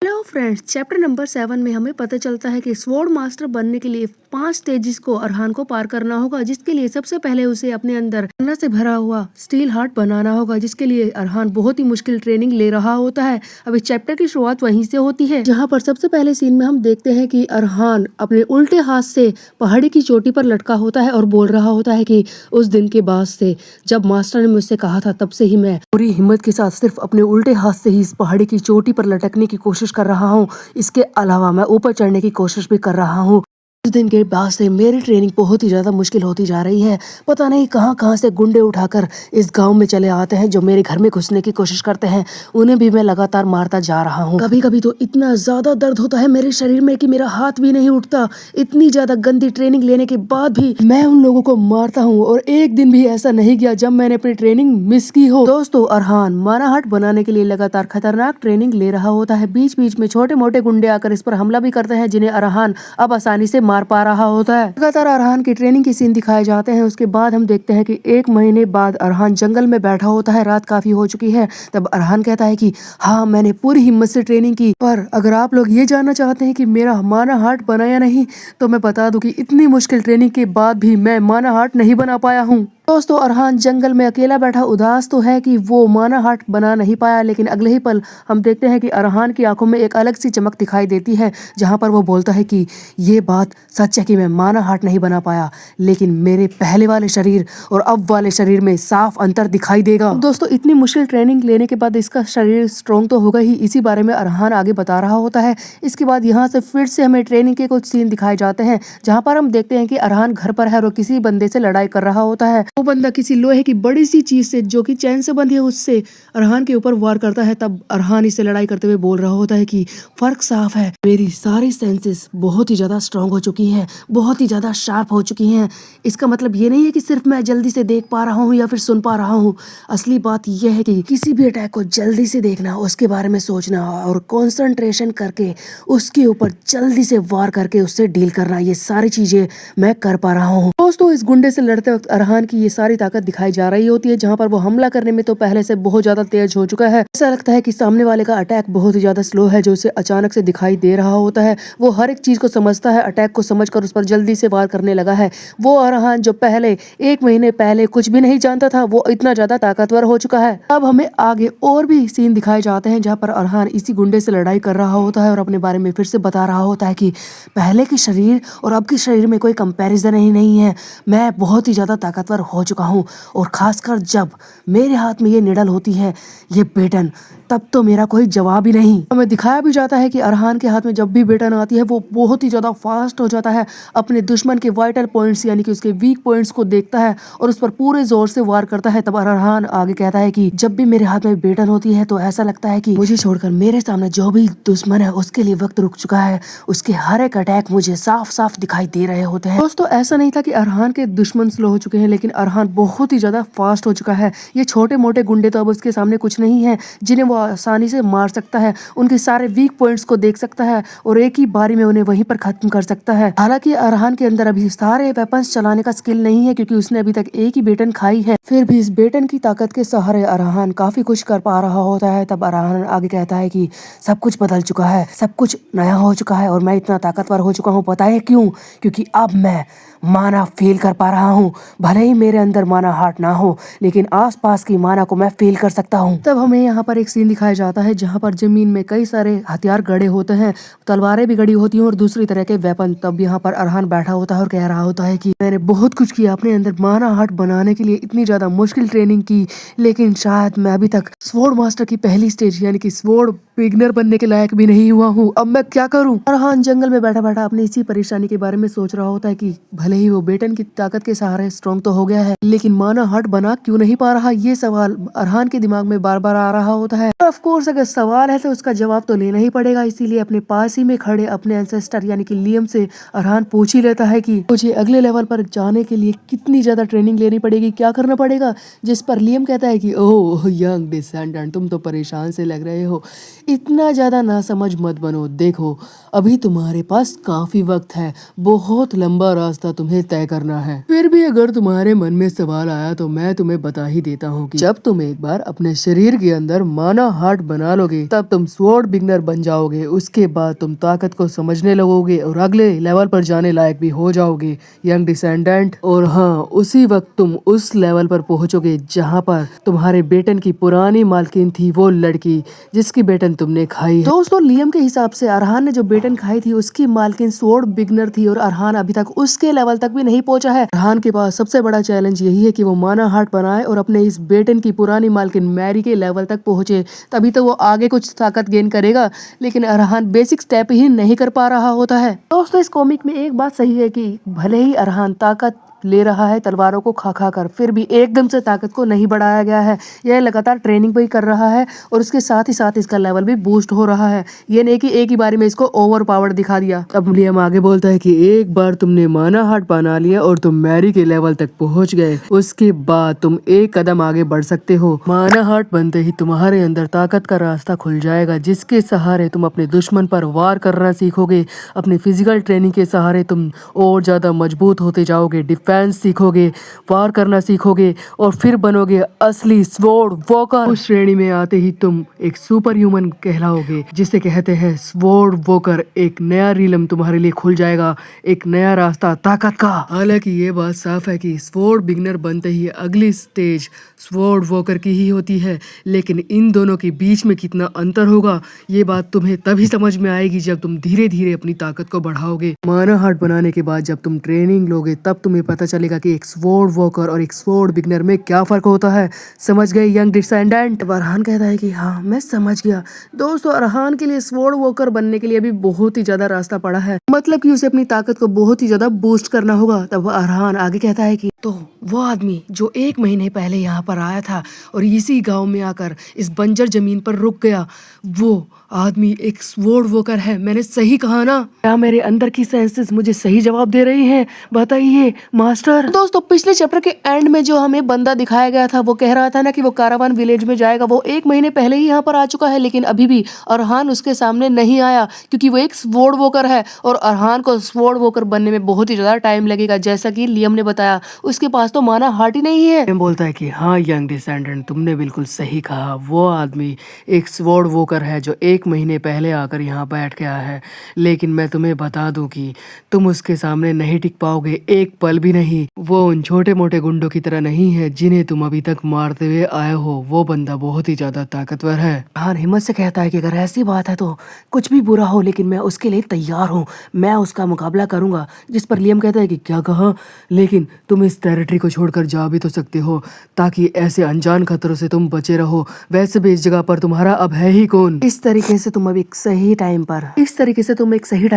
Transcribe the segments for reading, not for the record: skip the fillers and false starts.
Hello friends, chapter number 7 में हमें पता चलता है कि स्वॉर्ड मास्टर बनने के लिए 5 स्टेजेस को अरहान को पार करना होगा, जिसके लिए सबसे पहले उसे अपने अंदर अन्ना से भरा हुआ स्टील हार्ट बनाना होगा, जिसके लिए अरहान बहुत ही मुश्किल ट्रेनिंग ले रहा होता है। अब इस चैप्टर की शुरुआत वहीं से होती है, जहाँ पर सबसे पहले सीन में हम देखते हैं कि अरहान अपने उल्टे हाथ से पहाड़ी की चोटी पर लटका होता है और बोल रहा होता है कि उस दिन के बाद से जब मास्टर ने मुझसे कहा था, तब से ही मैं पूरी हिम्मत के साथ सिर्फ अपने उल्टे हाथ से ही इस पहाड़ी की चोटी पर लटकने की कोशिश कर रहा हूँ। इसके अलावा मैं ऊपर चढ़ने की कोशिश भी कर रहा हूँ। उस दिन के बाद से मेरी ट्रेनिंग बहुत ही ज़्यादा मुश्किल होती जा रही है। पता नहीं कहाँ कहाँ से गुंडे उठाकर इस गांव में चले आते हैं जो मेरे घर में घुसने की कोशिश करते हैं। उन्हें भी मैं लगातार मारता जा रहा हूँ। कभी कभी तो इतना ज़्यादा दर्द होता है मेरे शरीर में कि मेरा हाथ भी नहीं उठता। इतनी ज़्यादा गंदी ट्रेनिंग लेने के बाद भी मैं उन लोगों को मारता हूँ, और एक दिन भी ऐसा नहीं गया जब मैंने अपनी ट्रेनिंग मिस की हो। दोस्तों, अरहान मानाहाट बनाने के लिए लगातार खतरनाक ट्रेनिंग ले रहा होता है। बीच बीच में छोटे मोटे गुंडे आकर इस पर हमला भी करते हैं, जिन्हें अरहान अब आसानी से मार पा रहा होता है। लगातार अरहान की ट्रेनिंग के सीन दिखाए जाते हैं। उसके बाद हम देखते हैं कि 1 महीने बाद अरहान जंगल में बैठा होता है। रात काफी हो चुकी है। तब अरहान कहता है कि हाँ, मैंने पूरी हिम्मत से ट्रेनिंग की, पर अगर आप लोग ये जानना चाहते हैं कि मेरा माना हार्ट बना या नहीं, तो मैं बता दूं कि इतनी मुश्किल ट्रेनिंग के बाद भी मैं माना हार्ट नहीं बना पाया हूँ। दोस्तों, अरहान जंगल में अकेला बैठा उदास तो है कि वो माना हार्ट बना नहीं पाया, लेकिन अगले ही पल हम देखते हैं कि अरहान की आंखों में एक अलग सी चमक दिखाई देती है, जहां पर वो बोलता है कि ये बात सच है कि मैं माना हार्ट नहीं बना पाया, लेकिन मेरे पहले वाले शरीर और अब वाले शरीर में साफ अंतर दिखाई देगा। दोस्तों, इतनी मुश्किल ट्रेनिंग लेने के बाद इसका शरीर स्ट्रॉन्ग तो होगा ही, इसी बारे में अरहान आगे बता रहा होता है। इसके बाद यहाँ से फिर से हमें ट्रेनिंग के कुछ सीन दिखाए जाते हैं, जहाँ पर हम देखते हैं कि अरहान घर पर है और किसी बंदे से लड़ाई कर रहा होता है। वो बंदा किसी लोहे की बड़ी सी चीज से, जो कि चैन से बंधी है, उससे अरहान के ऊपर वार करता है। तब अरहान इससे लड़ाई करते हुए बोल रहा होता है कि फर्क साफ है, मेरी सारी सेंसेस बहुत ही ज्यादा स्ट्रांग हो चुकी हैं, बहुत ही ज्यादा शार्प हो चुकी हैं। इसका मतलब ये नहीं है कि सिर्फ मैं जल्दी से देख पा रहा हूँ या फिर सुन पा रहा हूँ। असली बात यह है कि किसी भी अटैक को जल्दी से देखना, उसके बारे में सोचना और कॉन्सेंट्रेशन करके उसके ऊपर जल्दी से वार करके उससे डील करना, ये सारी चीजें मैं कर पा रहा हूँ। दोस्तों, इस गुंडे से लड़ते वक्त अरहान की ये सारी ताकत दिखाई जा रही होती है, जहां पर वो हमला करने में तो पहले से बहुत ज्यादा तेज हो चुका है। ऐसा लगता है कि सामने वाले का अटैक बहुत ही ज्यादा स्लो है, जो उसे अचानक से दिखाई दे रहा होता है। वो हर एक चीज को समझता है, अटैक को समझकर उस पर जल्दी से वार करने लगा है। वो अरहान जो पहले 1 महीने पहले कुछ भी नहीं जानता था, वो इतना ज्यादा ताकतवर हो चुका है। अब हमें आगे और भी सीन दिखाए जाते हैं, जहाँ पर अरहान इसी गुंडे से लड़ाई कर रहा होता है और अपने बारे में फिर से बता रहा होता है कि पहले के शरीर और अब के शरीर में कोई कंपैरिजन ही नहीं है। मैं बहुत ही ज्यादा ताकतवर हो चुका हूँ, और खासकर जब मेरे हाथ में ये निडल होती है, ये बेटन, तब तो मेरा कोई जवाब ही नहीं। हमें दिखाया भी जाता है कि अरहान के हाथ में जब भी बेटन आती है, वो बहुत ही ज्यादा फास्ट हो जाता है। अपने दुश्मन के वाइटल पॉइंट्स यानी कि उसके वीक पॉइंट्स को देखता है और उस पर पूरे जोर से वार करता है। तब अरहान आगे कहता है कि जब भी मेरे हाथ में बेटन होती है, तो ऐसा लगता है कि मुझे छोड़कर मेरे सामने जो भी दुश्मन है, उसके लिए वक्त रुक चुका है। उसके हर एक अटैक मुझे साफ साफ दिखाई दे रहे होते हैं। दोस्तों, ऐसा नहीं था कि अरहान के दुश्मन स्लो हो चुके हैं, लेकिन अरहान बहुत ही ज्यादा फास्ट हो चुका है। ये छोटे मोटे गुंडे तो अब उसके सामने कुछ नहीं है, जिन्हें वो आसानी से मार सकता है। उनके सारे वीक पॉइंट्स को देख सकता है और एक ही बारी में उन्हें वहीं पर खत्म कर सकता है। हालांकि अरहान के अंदर अभी सारे वेपन्स चलाने का स्किल नहीं है, क्योंकि उसने अभी तक एक ही बेटन खाई है। फिर भी इस बेटन की ताकत के सहारे अरहान काफी कुछ कर पा रहा होता है। तब अरहान आगे कहता है कि सब कुछ बदल चुका है, सब कुछ नया हो चुका है, और मैं इतना ताकतवर हो चुका हूँ। पता है क्यों? क्योंकि अब मैं माना फील कर पा रहा हूँ। भले ही मेरे अंदर माना हार्ट ना हो, लेकिन आसपास की माना को मैं फील कर सकता हूँ। तब हमें यहाँ पर एक सीन दिखाया जाता है, जहाँ पर जमीन में कई सारे हथियार गड़े होते हैं, तलवारें भी गड़ी होती हैं और दूसरी तरह के वेपन। तब यहाँ पर अरहान बैठा होता है और कह रहा होता है कि मैंने बहुत कुछ किया अपने अंदर माना हार्ट बनाने के लिए, इतनी ज्यादा मुश्किल ट्रेनिंग की, लेकिन शायद मैं अभी तक स्वॉर्ड मास्टर की पहली स्टेज यानी कि स्वॉर्ड बिगिनर बनने के लायक भी नहीं हुआ हूँ। अब मैं क्या करूँ? अरहान जंगल में बैठा बैठा अपनी इसी परेशानी के बारे में सोच रहा होता है कि भले ही वो बेटन की ताकत के सहारे स्ट्रॉन्ग तो हो गया है, लेकिन माना हार्ट बना क्यों नहीं पा रहा? ये सवाल अरहान के दिमाग में बार बार आ रहा होता है। ऑफ कोर्स, अगर सवाल है तो उसका जवाब तो लेना ही पड़ेगा। इसीलिए अपने पास ही में खड़े अपने एंसेस्टर यानी कि लियम से अरहान पूछ ही लेता है कि मुझे अगले लेवल पर जाने के लिए कितनी ज्यादा ट्रेनिंग लेनी पड़ेगी, क्या करना पड़ेगा? जिस पर लियम कहता है कि ओह यंग डिसेंडेंट, तुम तो परेशान से लग रहे हो, इतना ज्यादा ना समझ मत बनो। देखो, अभी तुम्हारे पास काफी वक्त है, बहुत लंबा रास्ता तुम्हें तय करना है। फिर भी अगर तुम्हारे मन में सवाल आया तो मैं तुम्हें बता ही देता हूँ कि जब तुम एक बार अपने शरीर के अंदर माना हार्ट बना लोगे तब तुम स्वॉर्ड बिगनर बन जाओगे। उसके बाद तुम ताकत को समझने लगोगे और अगले लेवल पर जाने लायक भी हो जाओगे यंग डिसेंडेंट। और हाँ, उसी वक्त तुम उस लेवल पर पहुंचोगे जहाँ पर तुम्हारे बेटन की पुरानी मालकिन थी, वो लड़की जिसकी बेटन तुमने खाई है। दोस्तों, लियम के हिसाब से अरहान ने जो बेटन खाई थी उसकी मालकिन स्वॉर्ड बिगनर थी और अरहान अभी तक उसके लेवल तक भी नहीं पहुंचा है। अरहान के पास सबसे बड़ा चैलेंज यही है कि वो माना हार्ट बनाए और अपने इस बेटन की पुरानी मालकिन मैरी के लेवल तक पहुंचे, तभी तो वो आगे कुछ ताकत गेन करेगा। लेकिन अरहान बेसिक स्टेप ही नहीं कर पा रहा होता है। दोस्तों, इस कॉमिक में एक बात सही है कि भले ही अरहान ताकत ले रहा है तलवारों को खा खा कर, फिर भी एकदम से ताकत को नहीं बढ़ाया गया है। यह लगातार ट्रेनिंग भी कर रहा है और उसके साथ ही साथ इसका लेवल भी बूस्ट हो रहा है। ये नहीं कि एक ही बारी में इसको ओवर पावर दिखा दिया। अब लियम आगे बोलता है कि एक बार तुमने माना हार्ट बना लिया और तुम मैरी के लेवल तक पहुंच गए, उसके बाद तुम एक कदम आगे बढ़ सकते हो। माना हार्ट बनते ही तुम्हारे अंदर ताकत का रास्ता खुल जाएगा, जिसके सहारे तुम अपने दुश्मन पर वार करना सीखोगे। अपनी फिजिकल ट्रेनिंग के सहारे तुम और ज्यादा मजबूत होते जाओगे, डिफेंस सीखोगे, वार करना सीखोगे और फिर बनोगे असली स्वॉर्ड वॉकर। उस श्रेणी में आते ही तुम एक सुपर ह्यूमन कहलाओगे, जिसे कहते हैं स्वॉर्ड वॉकर। एक नया रीलम तुम्हारे लिए खुल जाएगा, एक नया रास्ता ताकत का। हालांकि ये बात साफ है कि स्वॉर्ड बिगनर बनते ही अगली स्टेज स्वॉर्ड वॉकर की ही होती है, लेकिन इन दोनों के बीच में कितना अंतर होगा ये बात तुम्हें तभी समझ में आएगी जब तुम धीरे धीरे अपनी ताकत को बढ़ाओगे। माना हार्ट बनाने के बाद जब तुम ट्रेनिंग लोगे तब तुम्हें पता चलेगा कि एक स्वॉर्ड वॉकर और एक स्वॉर्ड बिगनर में क्या फर्क होता है। समझ गए यंग डिसेंडेंट? अरहान कहता है कि हाँ, मैं समझ गया। दोस्तों, अरहान के लिए स्वॉर्ड वॉकर बनने के लिए अभी बहुत ही ज्यादा रास्ता पड़ा है, मतलब कि उसे अपनी ताकत को बहुत ही ज्यादा बूस्ट करना होगा। तब अरहान आगे कहता है कि तो वो आदमी जो 1 महीने पहले यहाँ पर आया था और इसी गांव में आकर इस बंजर जमीन पर रुक गया, वो आदमी एक स्वॉर्ड वॉकर है। मैंने सही कहा ना? क्या मेरे अंदर की सेंसेस मुझे सही जवाब दे रही हैं? बताइए मास्टर। दोस्तों, पिछले चैप्टर के एंड में जो हमें बंदा दिखाया गया था वो कह रहा था ना कि वो कारावान विलेज में जाएगा। वो 1 महीने पहले ही यहाँ पर आ चुका है, लेकिन अभी भी अरहान उसके सामने नहीं आया क्योंकि वो एक स्वॉर्ड वॉकर है और अरहान को स्वॉर्ड वॉकर बनने में बहुत ही ज्यादा टाइम लगेगा। जैसा कि लियम ने बताया, उसके पास तो माना हार्ट ही नहीं है। लियम बोलता है कि हाँ यंग डिसेंडेंट, तुमने बिल्कुल सही कहा। वो आदमी एक स्वॉर्ड वॉकर है जो 1 महीने पहले आकर यहाँ बैठ गया है, लेकिन मैं तुम्हें बता दूं कि तुम उसके सामने नहीं टिक पाओगे एक पल भी नहीं। वो उन छोटे मोटे गुंडों की तरह नहीं है जिन्हें तुम अभी तक मारते हुए आए हो। वो बंदा बहुत ही ज्यादा ताकतवर है। हाँ, हिम्मत से कहता है कि अगर ऐसी बात है तो कुछ भी बुरा हो, लेकिन मैं उसके लिए तैयार हूँ, मैं उसका मुकाबला करूंगा। जिस पर लियम कहता है कि क्या कहा, लेकिन तुम इस टेरिटरी को छोड़कर जा भी तो सकते हो ताकि ऐसे अनजान खतरों से तुम बचे रहो। वैसे भी इस जगह पर तुम्हारा अब है ही कौन। इस तरीके से तुम अब एक सही टाइम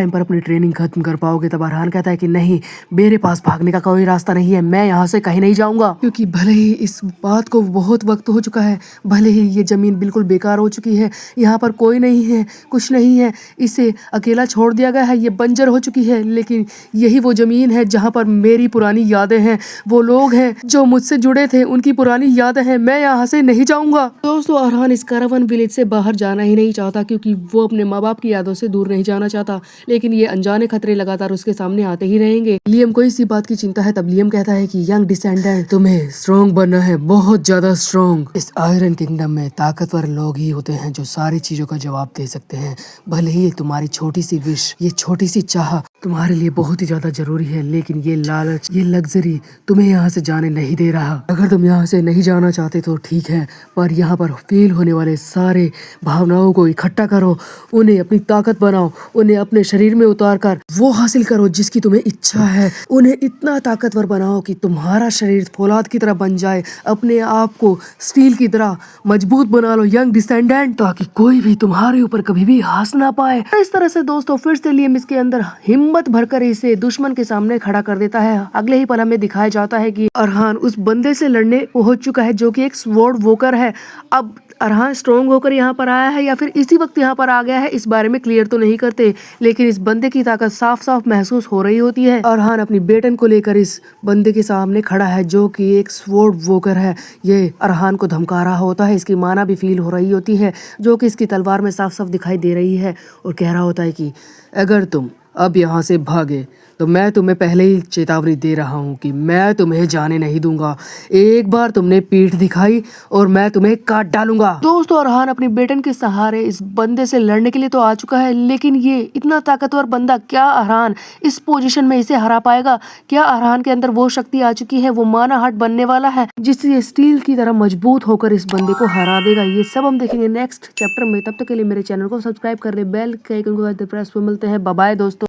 पर अपनी ट्रेनिंग खत्म कर पाओगे। तब अरहान कहता है कि नहीं, मेरे पास भागने का कोई रास्ता नहीं है, मैं यहाँ से कहीं नहीं जाऊंगा। क्योंकि भले ही इस बात को बहुत वक्त हो चुका है, भले ही ये जमीन बिल्कुल बेकार हो चुकी है, यहाँ पर कोई नहीं है, कुछ नहीं है, इसे अकेला छोड़ दिया गया है, ये बंजर हो चुकी है, लेकिन यही वो जमीन है जहाँ पर मेरी पुरानी यादें हैं, वो लोग हैं जो मुझसे जुड़े थे, उनकी पुरानी यादें हैं, मैं यहाँ से नहीं जाऊंगा। दोस्तों, अरहान इस कारावान विलेज से बाहर जाना ही नहीं चाहता क्योंकि वो अपने माँ बाप की यादों से दूर नहीं जाना चाहता, लेकिन ये अनजाने खतरे लगातार उसके सामने आते ही रहेंगे। लियम को इसी बात की चिंता है। तब लियम कहता है कि यंग डिसेंडेंट, तुम्हें स्ट्रॉन्ग बनना है, बहुत ज्यादा स्ट्रॉन्ग। इस आयरन किंगडम में ताकतवर लोग ही होते हैं जो सारी चीजों का जवाब दे सकते हैं। भले ही तुम्हारी छोटी सी विश, ये छोटी सी चाह तुम्हारे लिए बहुत ही ज्यादा जरूरी है, लेकिन ये लालच, ये लग्जरी तुम्हें यहाँ से जाने नहीं दे रहा। अगर तुम यहाँ से नहीं जाना चाहते तो ठीक है, पर यहाँ पर फील होने वाले सारे भावनाओं को इकट्ठा करो, उन्हें अपनी ताकत बनाओ, उन्हें अपने शरीर में उतार कर वो हासिल करो जिसकी तुम्हें इच्छा है। उन्हें इतना ताकतवर बनाओ कि तुम्हारा शरीर फौलाद की तरह बन जाए, अपने आप को स्टील की तरह मजबूत बना लो यंग डिसेंडेंट, ताकि कोई भी तुम्हारे ऊपर कभी भी हाथ ना पाए। इस तरह से दोस्तों फिर से लियम इसके अंदर हिम्मत भरकर इसे दुश्मन के सामने खड़ा कर देता है। अगले ही पल हमें दिखाया जाता है कि अरहान उस बंदे से लड़ने पहुंच चुका है जो कि एक स्वॉर्ड वॉकर है। अब अरहान स्ट्रॉन्ग होकर यहाँ पर आया है या फिर इसी वक्त यहाँ पर आ गया है, इस बारे में क्लियर तो नहीं करते, लेकिन इस बंदे की ताकत साफ साफ महसूस हो रही होती है। अरहान अपनी बेटन को लेकर इस बंदे के सामने खड़ा है जो कि एक स्वॉर्ड वॉकर है। ये अरहान को धमका रहा होता है, इसकी माना भी फील हो रही होती है जो कि इसकी तलवार में साफ साफ दिखाई दे रही है, और कह रहा होता है कि अगर तुम अब यहाँ से भागे तो मैं तुम्हें पहले ही चेतावनी दे रहा हूँ कि मैं तुम्हें जाने नहीं दूंगा। एक बार तुमने पीठ दिखाई और मैं तुम्हें काट डालूंगा। दोस्तों अरहान अपनी बेटन के सहारे इस बंदे से लड़ने के लिए तो आ चुका है, लेकिन ये इतना ताकतवर बंदा, क्या अरहान इस पोजीशन में इसे हरा पाएगा? क्या अरहान के अंदर वो शक्ति आ चुकी है, वो मानाहट बनने वाला है जिससे स्टील की तरह मजबूत होकर इस बंदे को हरा देगा? ये सब हम देखेंगे नेक्स्ट चैप्टर में। तब तक के लिए मेरे चैनल को सब्सक्राइब कर ले, बेल के आइकन को प्रेस पे। मिलते हैं, बाय बाय दोस्तों।